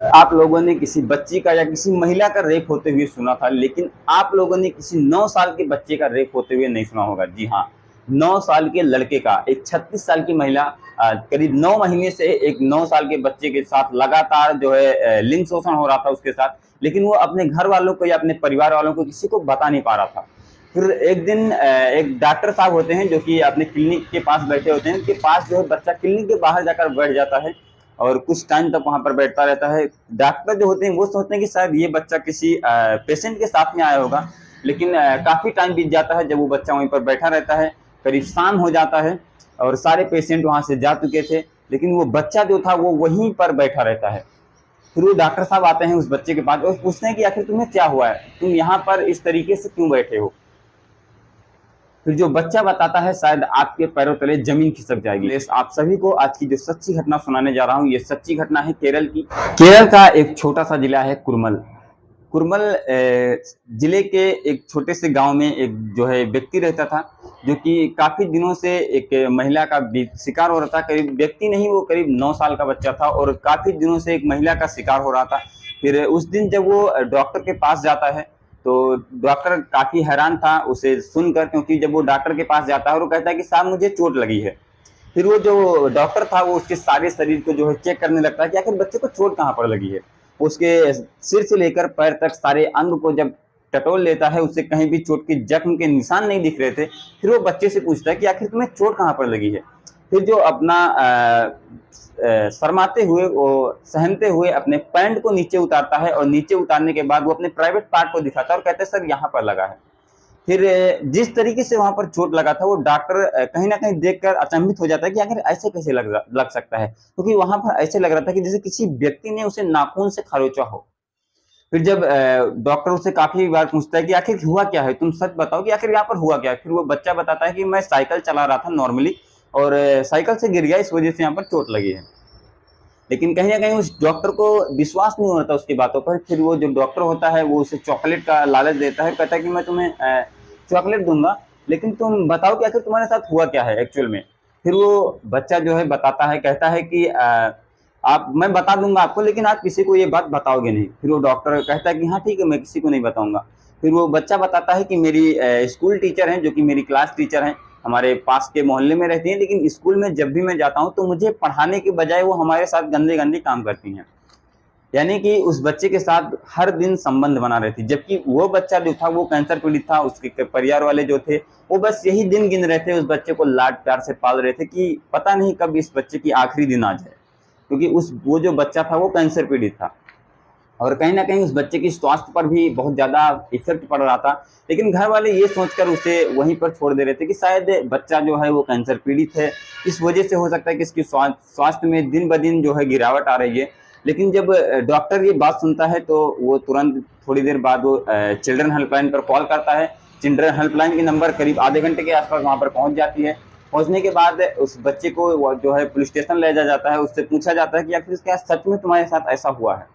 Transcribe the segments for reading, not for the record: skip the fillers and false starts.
आप लोगों ने किसी बच्ची का या किसी महिला का रेप होते हुए सुना था, लेकिन आप लोगों ने किसी 9 साल के बच्चे का रेप होते हुए नहीं सुना होगा। जी हाँ, 9 साल के लड़के का, एक 36 साल की महिला करीब 9 महीने से एक 9 साल के बच्चे के साथ लगातार जो है लिंग शोषण हो रहा था उसके साथ, लेकिन वो अपने घर वालों को या अपने परिवार वालों को किसी को बता नहीं पा रहा था। फिर एक दिन एक डॉक्टर साहब होते हैं जो कि अपने क्लिनिक के पास बैठे होते हैं, उनके पास जो है बच्चा क्लिनिक के बाहर जाकर बैठ जाता है और कुछ टाइम तक वहां पर बैठता रहता है। डॉक्टर जो होते हैं वो सोचते हैं कि शायद ये बच्चा किसी पेशेंट के साथ में आया होगा, लेकिन काफी टाइम बीत जाता है जब वो बच्चा वहीं पर बैठा रहता है। करीब शाम हो जाता है और सारे पेशेंट वहां से जा चुके थे, लेकिन वो बच्चा जो था वो वहीं पर बैठा रहता है। फिर वो डॉक्टर साहब आते हैं उस बच्चे के पास और पूछते हैं कि आखिर तुम्हें क्या हुआ है, तुम यहाँ पर इस तरीके से क्यों बैठे हो। फिर जो बच्चा बताता है शायद आपके पैरों तले जमीन खिसक जाएगी। आप सभी को आज की जो सच्ची घटना सुनाने जा रहा हूँ, ये सच्ची घटना है केरल की। केरल का एक छोटा सा जिला है कुर्मल। कुर्मल जिले के एक छोटे से गांव में एक जो है व्यक्ति रहता था, जो कि काफी दिनों से एक महिला का शिकार हो रहा था। करीब व्यक्ति नहीं, वो करीब 9 साल का बच्चा था और काफी दिनों से एक महिला का शिकार हो रहा था। फिर उस दिन जब वो डॉक्टर के पास जाता है तो डॉक्टर काफी हैरान था उसे सुनकर, क्योंकि जब वो डॉक्टर के पास जाता है और वो कहता है कि साहब मुझे चोट लगी है। फिर वो जो डॉक्टर था वो उसके सारे शरीर को जो है चेक करने लगता है कि आखिर बच्चे को चोट कहाँ पर लगी है। उसके सिर से लेकर पैर तक सारे अंग को जब टटोल लेता है, उससे कहीं भी चोट के जख्म के निशान नहीं दिख रहे थे। फिर वो बच्चे से पूछता है कि आखिर तुम्हें चोट कहाँ पर लगी है। फिर जो अपना शर्माते हुए, वो सहमते हुए अपने पैंट को नीचे उतारता है और नीचे उतारने के बाद वो अपने प्राइवेट पार्ट को दिखाता है और कहते हैं सर यहाँ पर लगा है। फिर जिस तरीके से वहां पर चोट लगा था वो डॉक्टर कहीं ना कहीं देखकर अचंभित हो जाता है कि आखिर ऐसे कैसे लग सकता है, क्योंकि वहां पर ऐसे लग रहा था कि जैसे किसी व्यक्ति ने उसे नाखून से खरोचा हो। फिर जब डॉक्टर उससे काफी बार पूछता है कि आखिर हुआ क्या है, तुम सच बताओ कि आखिर यहाँ पर हुआ क्या है। फिर वो बच्चा बताता है कि मैं साइकिल चला रहा था नॉर्मली और साइकिल से गिर गया, इस वजह से यहाँ पर चोट लगी है। लेकिन कहीं ना कहीं उस डॉक्टर को विश्वास नहीं होता उसकी बातों पर। फिर वो जो डॉक्टर होता है वो उसे चॉकलेट का लालच देता है, कहता है कि मैं तुम्हें चॉकलेट दूंगा, लेकिन तुम बताओ कि आखिर तुम्हारे साथ हुआ क्या है एक्चुअल में। फिर वो बच्चा जो है बताता है, कहता है कि आप मैं बता दूंगा आपको, लेकिन आप किसी को ये बात बताओगे नहीं। फिर वो डॉक्टर कहता है कि हाँ ठीक है, मैं किसी को नहीं बताऊंगा। फिर वो बच्चा बताता है कि मेरी स्कूल टीचर हैं, जो कि मेरी क्लास टीचर हैं, हमारे पास के मोहल्ले में रहती हैं, लेकिन स्कूल में जब भी मैं जाता हूँ तो मुझे पढ़ाने के बजाय वो हमारे साथ गंदे गंदे काम करती हैं। यानी कि उस बच्चे के साथ हर दिन संबंध बना रही थी, जबकि वो बच्चा जो था वो कैंसर पीड़ित था। उसके परिवार वाले जो थे वो बस यही दिन गिन रहे थे, उस बच्चे को लाड प्यार से पाल रहे थे कि पता नहीं कब इस बच्चे की आखिरी दिन आ जाए, क्योंकि वो जो बच्चा था वो कैंसर पीड़ित था और कहीं ना कहीं उस बच्चे की स्वास्थ्य पर भी बहुत ज्यादा इफेक्ट पड़ रहा था। लेकिन घर वाले ये सोचकर उसे वहीं पर छोड़ दे रहे थे कि शायद बच्चा जो है वो कैंसर पीड़ित है, इस वजह से हो सकता है कि इसकी स्वास्थ्य में दिन ब दिन जो है गिरावट आ रही है। लेकिन जब डॉक्टर ये बात सुनता है तो वो तुरंत थोड़ी देर बाद वो चिल्ड्रन हेल्पलाइन पर कॉल करता है। चिल्ड्रन हेल्पलाइन की नंबर करीब आधे घंटे के आसपास वहां पर पहुंच जाती है। पहुंचने के बाद उस बच्चे को जो है पुलिस स्टेशन ले जाया जाता है, उससे पूछा जाता है कि आखिर क्या सच में तुम्हारे साथ ऐसा हुआ है।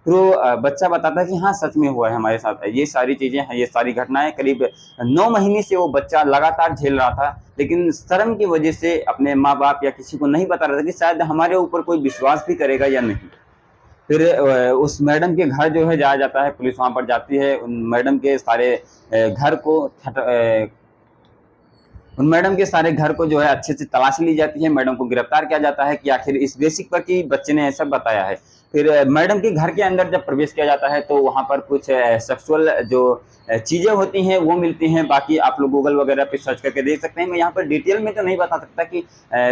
फिर वो बच्चा बताता है कि हाँ सच में हुआ है हमारे साथ, ये सारी चीजें हैं, ये सारी घटनाएं। करीब 9 महीने से वो बच्चा लगातार झेल रहा था, लेकिन शर्म की वजह से अपने माँ बाप या किसी को नहीं बता रहा था कि शायद हमारे ऊपर कोई विश्वास भी करेगा या नहीं। फिर उस मैडम के घर जो है जाया जाता है, पुलिस वहां पर जाती है। उन मैडम के सारे घर को उन मैडम के सारे घर को जो है अच्छे से तलाशी ली जाती है। मैडम को गिरफ्तार किया जाता है कि आखिर इस बेसिक पर कि बच्चे ने ऐसा बताया है। फिर मैडम के घर के अंदर जब प्रवेश किया जाता है तो वहां पर कुछ सेक्सुअल जो चीजें होती हैं वो मिलती हैं। बाकी आप लोग गूगल वगैरह पे सर्च करके देख सकते हैं, मैं यहाँ पर डिटेल में तो नहीं बता सकता कि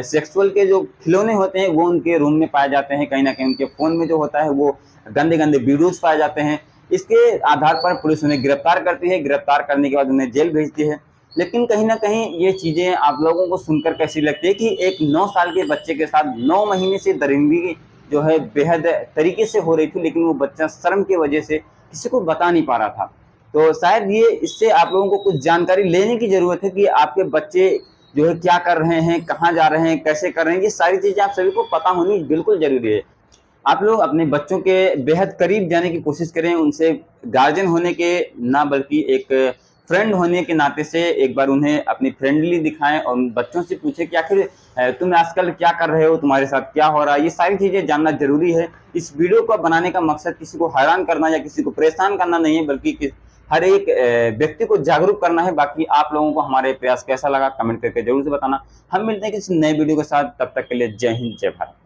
सेक्सुअल के जो खिलौने होते हैं वो उनके रूम में पाए जाते हैं। कहीं ना कहीं उनके फोन में जो होता है वो गंदे गंदे वीडियोज पाए जाते हैं। इसके आधार पर पुलिस उन्हें गिरफ्तार करती है। गिरफ्तार करने के बाद उन्हें जेल भेजती है। लेकिन कहीं ना कहीं ये चीजें आप लोगों को सुनकर कैसी लगती है कि एक 9 साल के बच्चे के साथ 9 महीने से दरिंदगी जो है बेहद तरीके से हो रही थी, लेकिन वो बच्चा शर्म की वजह से किसी को बता नहीं पा रहा था। तो शायद ये इससे आप लोगों को कुछ जानकारी लेने की जरूरत है कि आपके बच्चे जो है क्या कर रहे हैं, कहाँ जा रहे हैं, कैसे कर रहे हैं। ये सारी चीजें आप सभी को पता होनी बिल्कुल जरूरी है। आप लोग अपने बच्चों के बेहद करीब जाने की कोशिश करें, उनसे गार्जियन होने के ना बल्कि एक फ्रेंड होने के नाते से एक बार उन्हें अपनी फ्रेंडली दिखाएं और उन बच्चों से पूछें कि आखिर तुम आजकल क्या कर रहे हो, तुम्हारे साथ क्या हो रहा है, ये सारी चीज़ें जानना जरूरी है। इस वीडियो को बनाने का मकसद किसी को हैरान करना या किसी को परेशान करना नहीं है, बल्कि हर एक व्यक्ति को जागरूक करना है। बाकी आप लोगों को हमारे प्रयास कैसा लगा कमेंट करके जरूर से बताना। हम मिलते हैं किसी नए वीडियो के साथ, तब तक के लिए जय हिंद जय भारत।